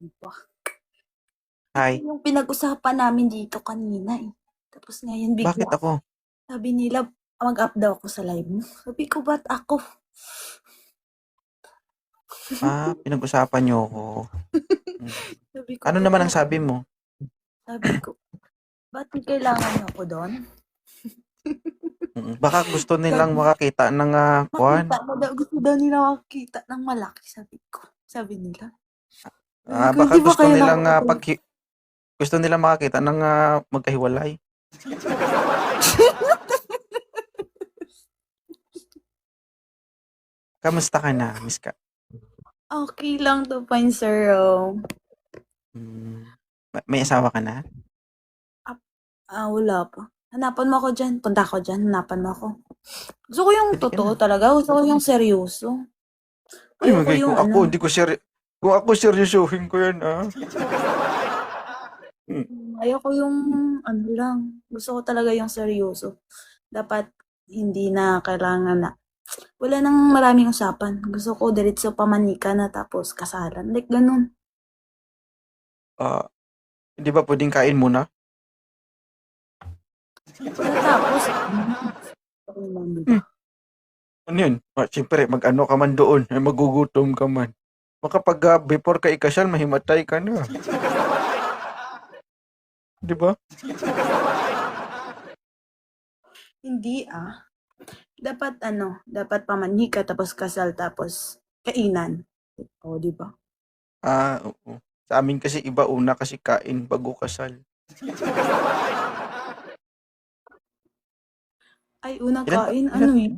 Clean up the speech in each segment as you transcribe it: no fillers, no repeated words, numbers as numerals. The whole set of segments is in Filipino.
Diba? Ito Hi, yung pinag-usapan namin dito kanina eh. Tapos ngayon bakit bigla, ako? sabi nila mag-up daw ako sa live mo. Sabi ko, ba't ako? Pinag-usapan niyo ako. Hmm. Sabi ko, Ano ba't naman ang ako? sabi mo? Sabi ko, ba't kailangan niyo ako doon? Baka gusto nilang Sabi, makakita ng kuwan. makita mo daw, gusto daw nila makakita ng malaki, sabi ko. Sabi nila. Sabi ko, Baka hindi ba gusto kayo nilang nakakapag... gusto nilang makakita ng magkahiwalay. Kamusta ka na, Miss Ka? Okay lang 2.0. May asawa ka na? Wala pa. Hanapan mo ako dyan. Punta ako dyan. Hanapan mo ako. Gusto ko yung Pwede ka totoo na. talaga. Gusto ko yung seryoso. Ay, Ayoko magay yung kung ako, ano. hindi ko kung ako seryosohin ko yan, Hmm. Ayoko yung ano lang. Gusto ko talaga yung seryoso. Dapat hindi na kailangan na. Wala nang maraming usapan. Gusto ko diretso pamanika na tapos kasalan. Like ganun. Ah, Hindi ba pwedeng kain muna? Pagkatapos, ano lang, diba? Hmm. Ano yun? Siyempre, mag-ano ka man doon, magugutom ka man. Makapag before ka ikasal, mahimatay ka na. Di ba? Hindi Dapat ano, dapat pamanika tapos kasal tapos kainan. O, diba? Oo. Sa amin kasi iba una kasi kain bago kasal. Ay, unang Ilan ta kain, ilan ano yun?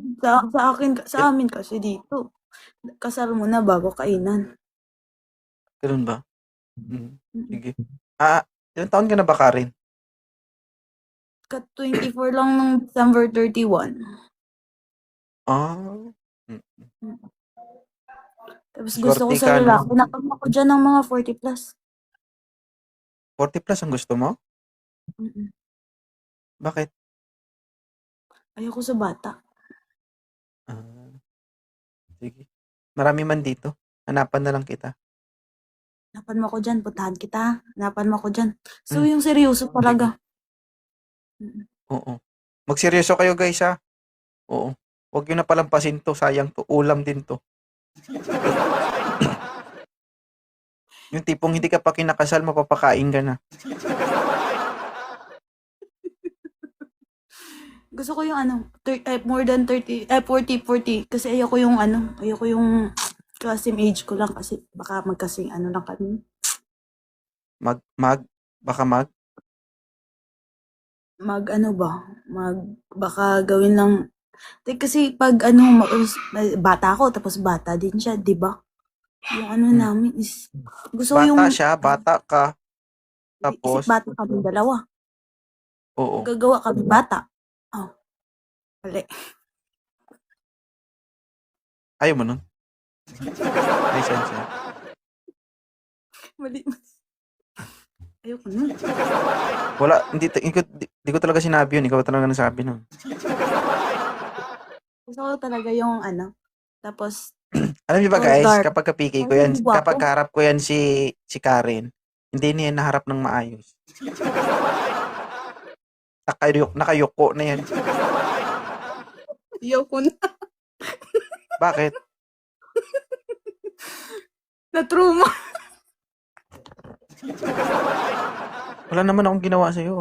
Sa il amin kasi dito. Kasal muna bago kainan. Gano'n ba? Mm. Sige. Ilang taon ka na ba, Karen? 24 lang ng December 31. Ah, hmm, Mm. Tapos gusto ko suwerte sa ka 'no? lalaki, nakam ako dyan ng mga 40 plus. 40 plus ang gusto mo? Mm. Bakit? Ayoko sa bata. Ah, Sige. Marami man dito, hanapan na lang kita. Hanapan mo ako dyan, puntahan kita. Hanapan mo ako dyan. So, Hmm, yung seryoso Sige, talaga. Mm. oo. Magseryoso kayo guys, oo. 'Wag niyo na palampasin 'to, sayang 'to, ulam din 'to. Yung tipong hindi ka pa kinakasal mapapakain ka na. Gusto ko yung ano, more than 30, 40. Kasi ayoko yung same age ko lang kasi baka magkasing ano lang kami. Mag mag baka mag Mag-ano ba, baka gawin lang kasi 'pag ano bata ako tapos bata din siya, 'di ba? Yung ano hmm, namin is gusto ko yung Bata siya, bata ka, kasi tapos bata kaming dalawa, oo, gagawa kami bata. Oh, mali. ayaw mo nun? May sense yan. Mali. Ayoko nun. Wala, hindi ko talaga sinabi yun, ikaw talaga nagsabi nun. Gusto ko talaga yung ano, tapos Alam niyo ba tall guys, dark, kapag kapiki ko tapos yan, yung kapag gwapo. kaharap ko yan si Karen, hindi niya naharap ng maayos. Nakayuko na yan. Ayoko na. Bakit? Na-trauma. Wala naman akong ginawa sa'yo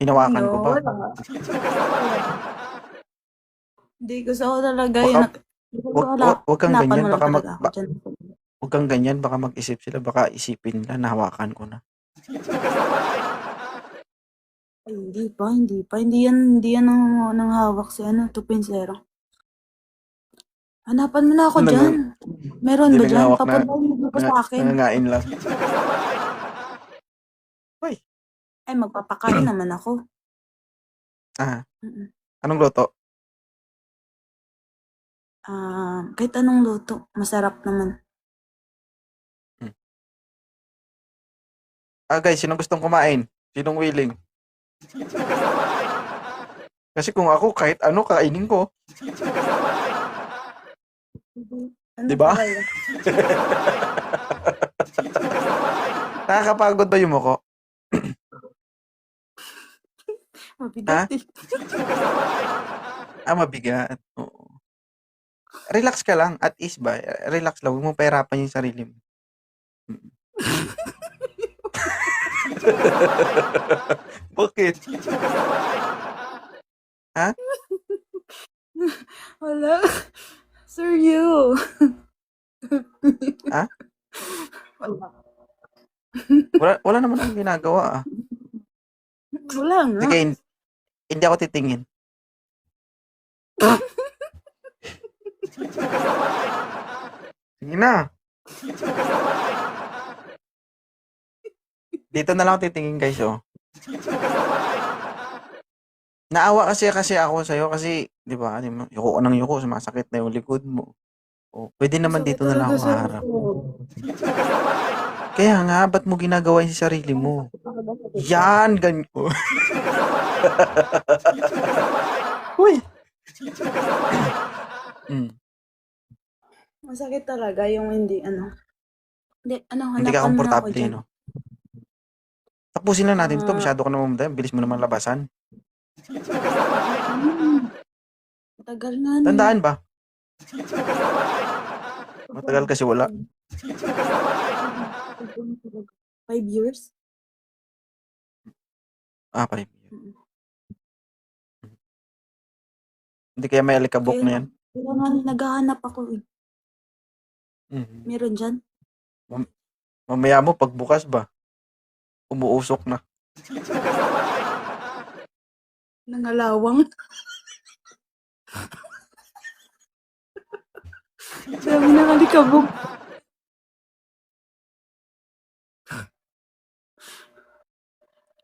Hinawakan ko Ano, ba? wala. Hindi, gusto ko talaga Baka, yung wag kang hanapan ganyan, mo lang talaga ako dyan. wag kang ganyan, baka mag-isip sila, baka isipin nila, nahawakan ko na. Ay, hindi yan ang hawak si ano, 2.0. Hanapan mo na ako dyan. Nang, Meron hindi ba dyan? nanghawak na, Papuntahin mo ko sa akin. nangangain lang. Uy, Ay, magpapakain naman ako. ah, Mm. anong luto? Kahit anong luto, masarap naman. Hmm. Guys, sinong gustong kumain? Sinong willing? Kasi kung ako, kahit ano, kainin ko. Ano Di pa ba? kaya? Nakakapagod ba yung muko? Mabigat eh. Mabigat. Oo. Relax ka lang, at ease ba? Relax lang, huwag mo pahirapan yung sarili mo. Mm. Bakit? Ha? Wala. Sir, you. Ha? Wala. Wala naman akong ginagawa, ah. Wala nga. Sige, hindi ako titingin. Sige na. Dito na lang ako titingin, guys, oh. Naawa kasi ako sa'yo kasi, di ba, yuko ka ng yuko, sumasakit na yung likod mo. Oh, pwede naman Masakit dito na lang talaga ako sir. haharap. Kaya nga, ba't mo ginagawa yung sarili mo? Yan, ganyan. Uy! Masakit talaga yung hindi, ano. Hindi, Hindi ka hanapan mo na ako komportable, dyan. no? Tapusin na natin to. Ah. Masyado ka naman madaya. Bilis mo naman labasan. Matagal nga na. Tandaan ba? Matagal kasi wala. 5 years? 5 years. Hindi kaya may alikabok na yan? Kaya nga naghahanap ako eh. Mhm. Meron dyan? Mamaya mo, pagbukas ba? Umuusok na. Nangalawang. Dami ng alikabok.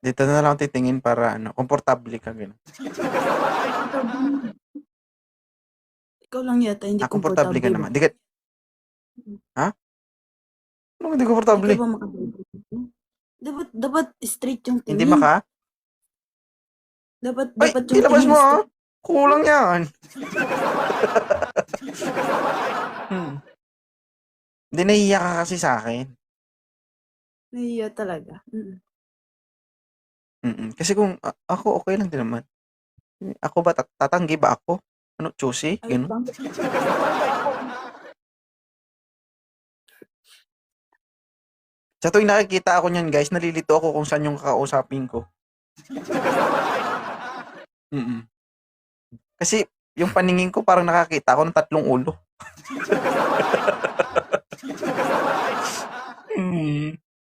Dito na lang titingin para komportable ka. Gano'n. Ikaw lang yata, hindi komportable ka komportable. naman. Di ka... Ha? Ano hindi komportable? Hindi ka ba makabalik? Dapat straight yung tingin. Hindi maka? Dapat Ay, yung ilabas tingin mo straight. Kulang yan. Hindi, nahihiya ka kasi sa akin. Nahiya talaga. Kasi kung ako, okay lang din naman. Ako ba, tatanggi ba ako? Ano, choosy? Ganun? Sa tuwing nakikita ako niyan, guys, nalilito ako kung saan yung kakausapin ko. Kasi yung paningin ko parang nakakita ako ng 3 ulo.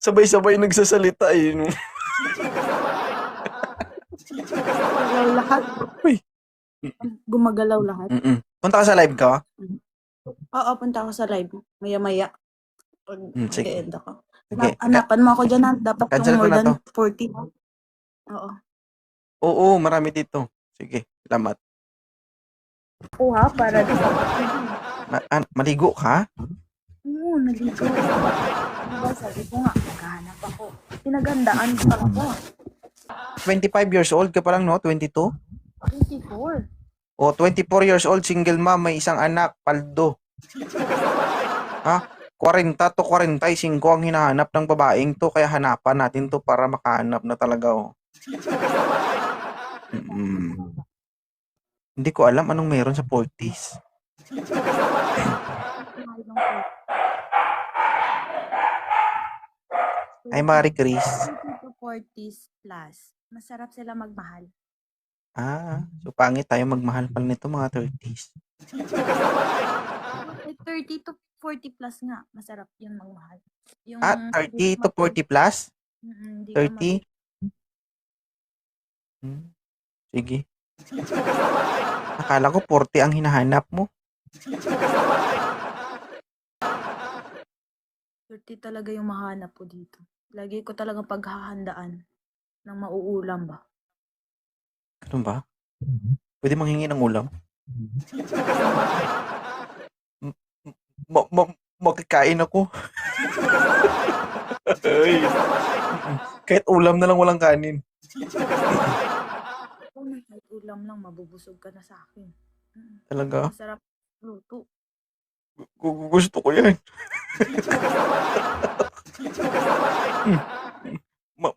Sabay-sabay nagsasalita eh. No? Gumagalaw lahat. Uy. Gumagalaw lahat. Punta ka sa live ka? Oo, punta ako sa live. Maya-maya. Pag sige. mag-e-end ako. Sige. Hanapan mo ako dyan ha. Dapat Cancel yung ko more na than to. 40. Oo. Oo, marami dito. Sige, salamat. Oo ha, para dito. Maligo ka? Oo, naligo. Diba, sabi ko nga, maghahanap ako. Pinagandaan ko ako. 25 years old ka pa lang, no? 22? 24. O, 24 years old, single mom, may isang anak, paldo. Ha? 40 to 45 ang hinahanap ng babaeng to, kaya hanapan natin to para makahanap na talaga, oh. Hindi ko alam anong meron sa 40s. Ay, Marie Chris. 30 to 40s plus. Masarap sila magmahal. So pangit tayo magmahal pala nito mga 30s. 30 to 40 plus nga. Masarap yun magmahal. Yung 30 to 40 plus? 30? Sige. Akala ko 40 ang hinahanap mo. 30 talaga yung mahanap ko dito. Lagi ko talagang paghahandaan ng mauulam ba. Ganun ba? Pwede manghingi ng ulam? Makikain ako. Kahit ulam na lang, walang kanin. Kahit ulam lang, mabubusog ka na sa akin. Talaga? Masarap luto. Gusto ko yan. Hmm, ma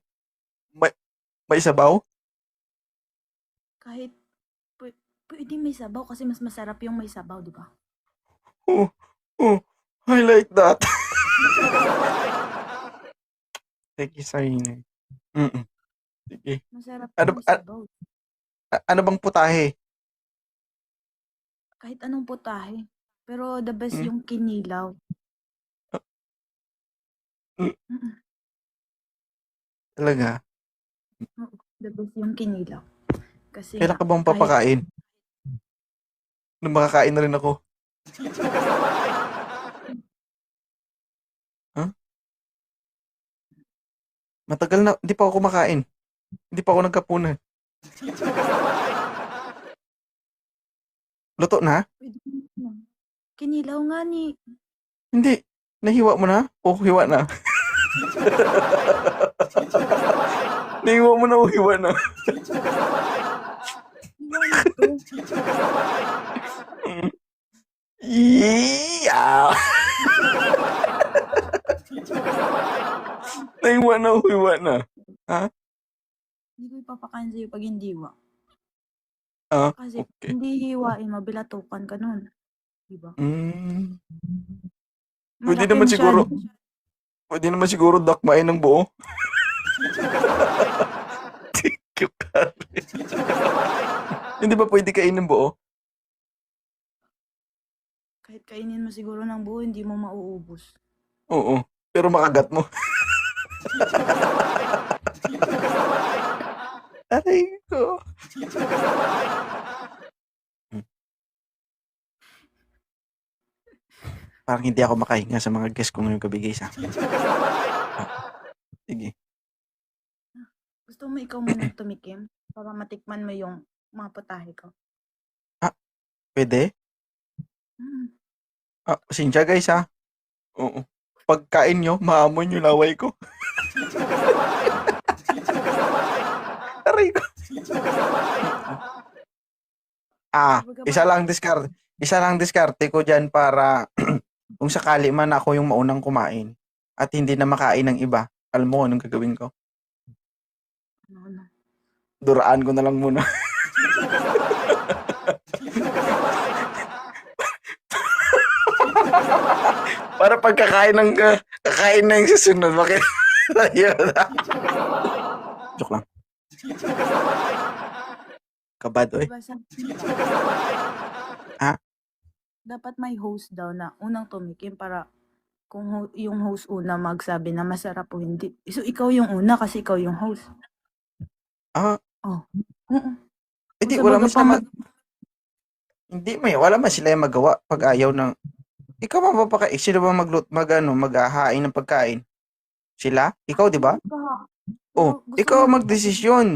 may may sabaw? Kahit pwede may sabaw kasi mas masarap yung may sabaw, di ba? Oh, oh, I like that. Sige, sa'yo. Mm, sige. Masarap Ano yung ba sabaw. ano bang putahe? Kahit anong putahe. Pero the best Hmm, yung kinilaw. hmm, Mm, talaga? oo, the best yung kinilaw. Kasi Kailan nga, ka bang kahit papakain? Nung makakain na rin ako. Ha? Matagal na hindi pa ako kumakain. Hindi pa ako naghapunan. Luto na? pwede mo. Kinilaw nga ni. Hindi. Nahiwa mo na? O hiwa na? Nahiwa mo na o hiwa na? Iwa na to. Mm. Yeah! Nahiwa na o hiwa na? Ha? Hindi ko ipapakain sa'yo pag hindi hiwa. Ah, Kasi pag okay. hindi hiwain, mabilatukan ka nun. Diba? Hmm. Pwede Malaki naman masyado. siguro, pwede naman siguro dakmain ng buo. Cute ka. Hindi ba pwede kainin ng buo? Kahit kainin mo siguro ng buo, hindi mo mauubos. Oo. Pero makagat mo. Aray ko. Hmm. Parang hindi ako makahinga sa mga guest ko ngayong gabi, guys, ha? Ah, sige. Gusto mo ikaw munang tumikim para matikman mo yung mga putahe ko? Ah, pwede? Mm. Ah, pasensya, guys, ha? Oo. Pagkain nyo, maamoy yung laway ko. Aray ko. Mm. Kumbaga parang Isa lang diskarte ko diyan para kung sakali man ako yung maunang kumain at hindi na makain ng iba, alam mo anong gagawin ko? ano. Duraan ko na lang muna. Para pagkakain ng kakain na yung susunod, bakit? Ayun. Joke lang. Kabado eh. Diba sa Ah, dapat may host daw na unang tumikim para kung yung host una magsabi na masarap o hindi. So, ikaw yung una kasi ikaw yung host. ah, Oh. Oo. Kung hindi sa wala baga man pa sila hindi may wala man sila yung magawa pag ayaw ng ikaw sino ba maghahain ng pagkain? Sila? Ikaw, di ba? pero Oh, gusto ko ikaw ang magsabi magdesisyon.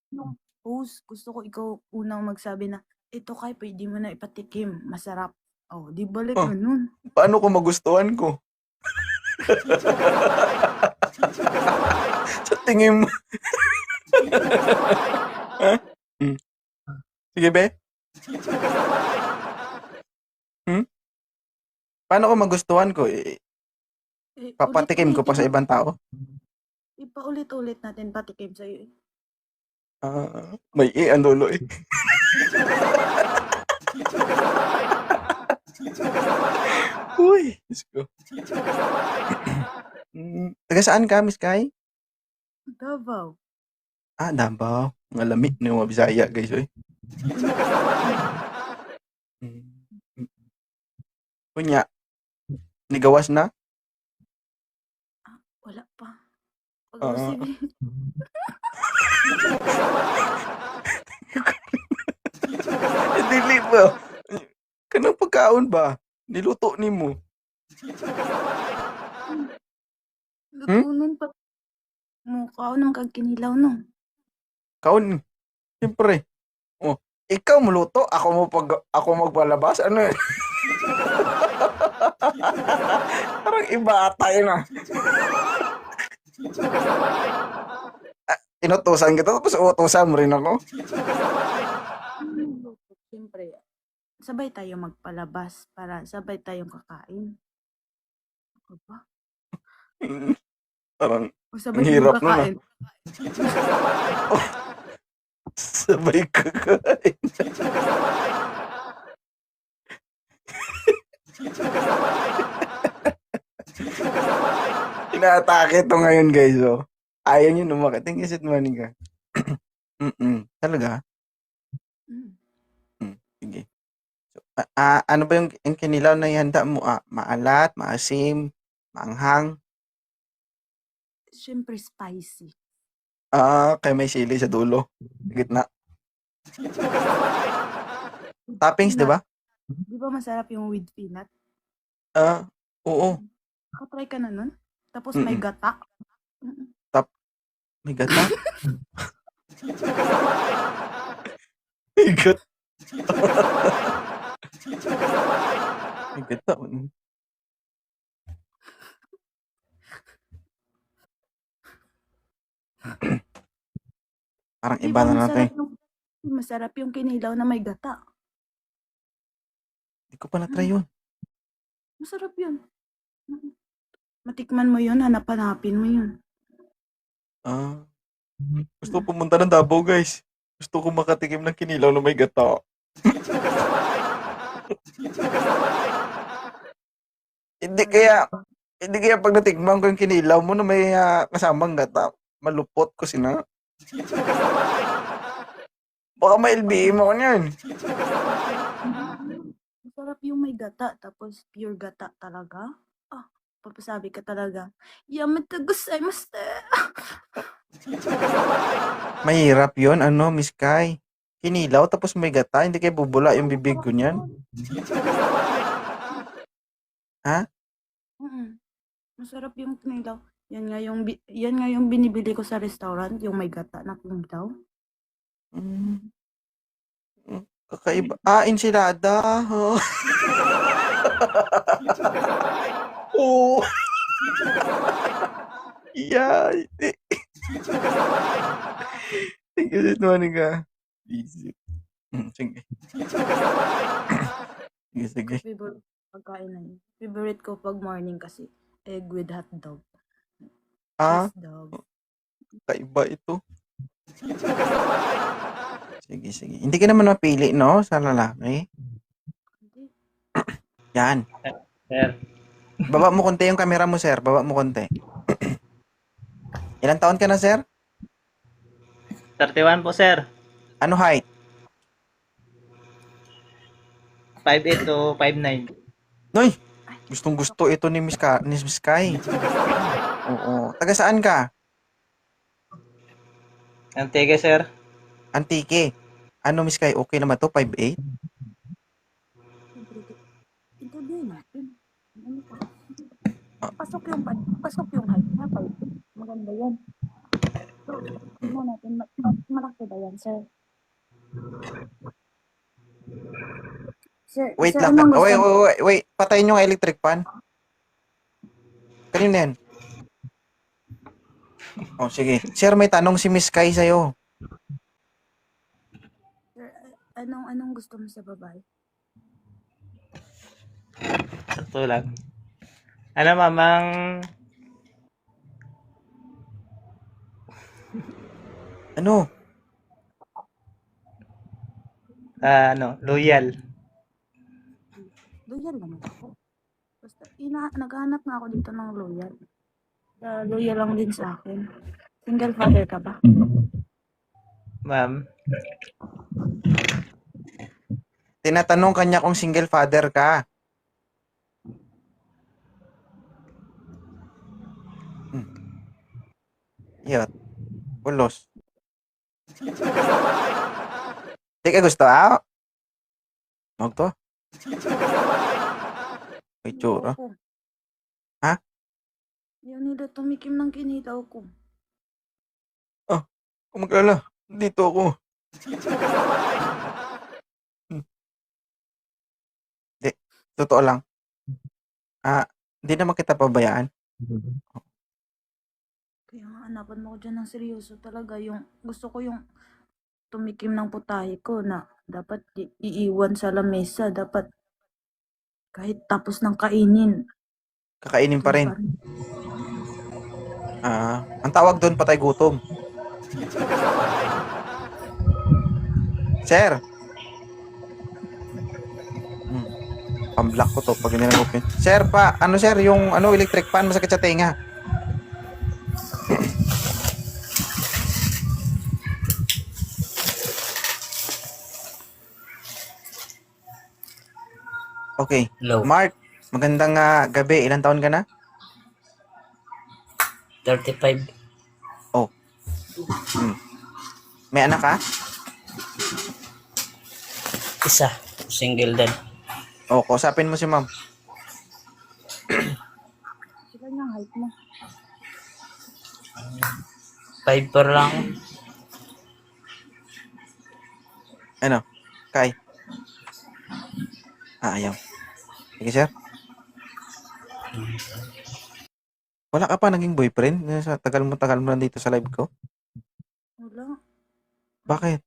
yung host, gusto ko ikaw unang magsabi na, ito kay pwede mo na ipatikim, masarap. Oh, di balik Oh, ganun. paano ko magustuhan ko? Sa tingin mo, ha? Hmm. Sige, be. Hmm? Paano ko magustuhan ko? Papatikim ko pa Ulit-ulitin sa mo. ibang tao. Ipaulit-ulit natin patikim sa'yo. May ang dulo eh. Uy, Diyos ko. Taga saan ka, Miss Kai? Davao. Davao. Ang alamig ng mga Bisaya, guys, oy. Hmm. Kunya, nigawas na? Wala pa. Ah, Pag-usip dili ba? Kanang pagkaon ba? Niluto nimo. Hmm? lutunon pa. Mukha ako naman kag kinilaw no. Kaon, siyempre. Oh, ikaw muluto, ako magpalabas, ano eh? Parang iba ata yun ah. Inutusan kita, tapos utusan mo rin ako. Siyempre, sabay tayo magpalabas para sabay tayong kakain. Ano ba? Hmm, parang O Ang sabay kayong hirap nun, kakain. Sabay kakain. Inaatake to ngayon, guys, oh. Ayaw niyo umakit. Thank you, Sid Monica. Talaga? Mm. Sige. So, ano ba yung kinilaw na ihanda mo? Maalat, maasim, maanghang? Siyempre spicy. Kaya may sili sa dulo. Sa gitna. Toppings, di Peanut. ba? Di ba masarap yung with peanut? Oo. Nakatry ka na nun? Tapos may Mm. gata. Mm. May gata? May gata. May gata. Parang Di iba ba na natin. masarap yung kinilaw na may gata? Hindi ko pa na-try yun. Masarap yun. Mm. Matikman mo yun, hanap-hanapin mo yun. Gusto ko pumunta ng Davao, guys. Gusto ko makatikim ng kinilaw na may gata. Hindi kaya pag natikman ko yung kinilaw mo na may kasamang gata, malupot ko sina. Baka ma-LBE mo ko niyan. Masarap yung may gata, tapos pure gata talaga. Papasabi ka talaga, yamete gozaimasu. Mahirap yun, Miss Kai. Kinilaw tapos may gata, hindi kayo bubula yung bibig ko niyan. Ha? Masarap yung kinilaw. Yan nga yung binibili ko sa restaurant, yung may gata na kinilaw. Kakaiba. Enchilada. Oo. Yay. Thank you, Monica. Easy. Sige. Sige. Favorite pagkain na yun. Favorite ko pag morning kasi, egg with hot dog. Cheese dog. Kaiba ito. Sige. Hindi ka naman mapili, no? Sa lalaki. Yan. Sir, Baba mo konti yung camera mo, sir. Baba mo konti. Ilang taon ka na, sir? 31 po sir. Ano height? 5'8 to 5'9. Noy, gustong gusto ito ni Miss Kai. Oo. Taga saan ka? Antique sir. Antique. Ano, Miss Kai? Okay naman to? 5'8"? Interview natin. Pasok yung height na. Maganda yan. So, tingnan natin, malaki ba yan, sir? Sir, Wait sir, lang. anong gusto? Wait. Patayin yung electric fan. Kanina yan. Sige. Sir, may tanong si Miss Kai sa'yo. Sir, anong gusto mo sa babae? Sakto lang. Ano mamang Ano? loyal. Loyal naman ako. Basta, naghahanap nga ako dito ng loyal. Loyal lang din sa akin. Single father ka ba? Ma'am, Tinatanong kanya kung single father ka. Yot. Ulos. Di ka gusto, Huwag to. May tsura. Ayoko. Ha? Ayaw nila tumikim ng kinilaw ko. Kung mag-alala, dito ako. Di, totoo lang. Hindi naman kita pabayaan. Kaya nga, hanapan mo ko dyan ng seryoso talaga. Gusto ko yung tumikim ng putahe ko na dapat iiwan sa lamesa. Dapat kahit tapos ng kainin. Kakainin pa rin. Ang tawag doon, patay gutom. Sir! Pamblock ko to pag hindi na-open. Sir, ano sir, yung electric fan, masakit sa tenga. Okay. Hello. Mark, magandang gabi. Ilang taon ka na? 35. Oh. May anak ka? Isa. Single din. Oh, kausapin mo si ma'am. Sila yung height mo. 5 lang. Ano? Kay? Ayaw. Sige, sir. Wala ka pa naging boyfriend? Sa tagal mo lang dito sa live ko? Wala. Bakit?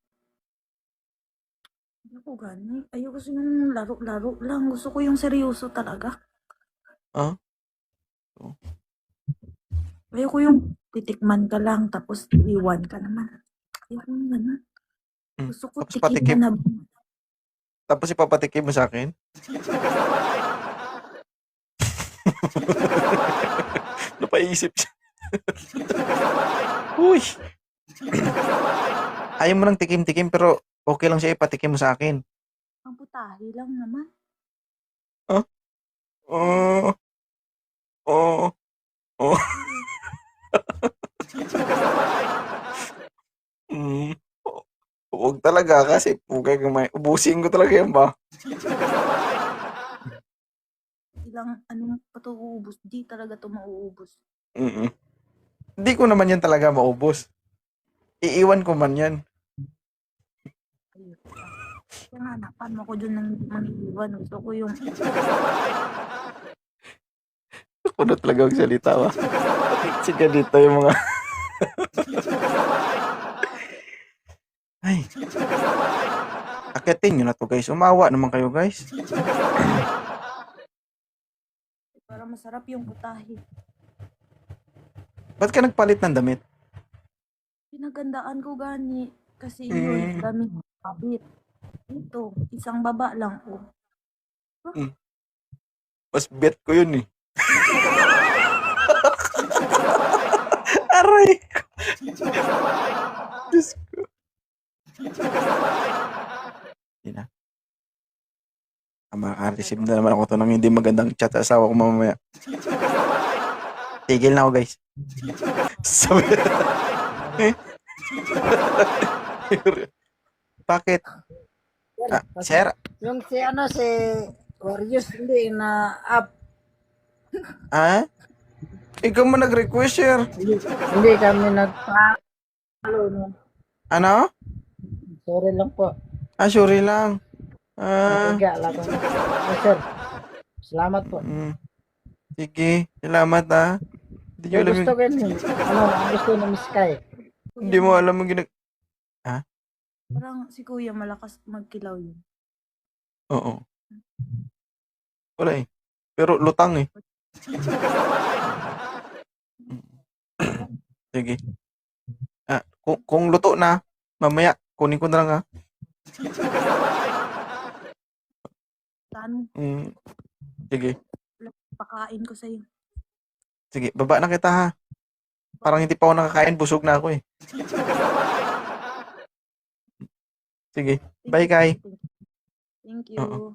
Hindi ko gani. Ayoko kasi yung laro-laro lang. Gusto ko yung seryoso talaga. Ah? Ayoko yung titikman ka lang tapos iwan ka naman. Ayoko yung ganun. Gusto ko Tapos tikim na. Tapos ipapatikim mo sa akin? Napaisip siya. Uy! Ayaw mo ng tikim-tikim pero okay lang siya ipatikim mo sa akin. Ang putahe lang naman. Oh. Oh. Oh. Mm. Huwag talaga kasi pugay gamay. Ubusin ko talaga yan ba? Ilang anong pa to uubos. Di talaga to mauubos. Mm. Hindi ko naman yan talaga maubos. Iiwan ko man yan. Ayun. Kaya nga, hanapan mo ko dun ng mangiwan. Gusto ko yung Ako na talaga magsalita ba? Sige dito yung mga... Ay. Akitin nyo na to guys. Umawa naman kayo guys. para masarap yung putahe. Ba't ka nagpalit ng damit? Pinagandaan ko gani. Kasi yun, dami kabit. Ito, isang baba lang. Oh. Mas bet ko yun eh. Aray ko. Diyos ko. Hindi na. Maka-receive na naman ako to ng hindi magandang chat sa asawa ko mamaya. Tigil na ako guys. Sabi. Bakit? Sir? Yung si Warriors hindi na up. Ah? Ikaw mo nag-request, sir. Hindi kami nagpa-follow no. Ano? Sorry lang po. Sorry lang. Natiga lang ako. Sir. Salamat po. Sige, salamat Hindi nyo Yung alam gusto yung... ko yun. Ang gusto ni Miss Kai. Hindi mo alam yung Parang si kuya malakas magkilaw yun. Oo. Wala eh. Pero lutang eh. Sige. Kung luto na, mamaya, kunin ko na lang Saan Sige. pakain ko sa'yo? Sige, baba na kita ha. Parang hindi pa ako nakakain, busog na ako eh. Sige. Bye, Kai. Thank you. Oo.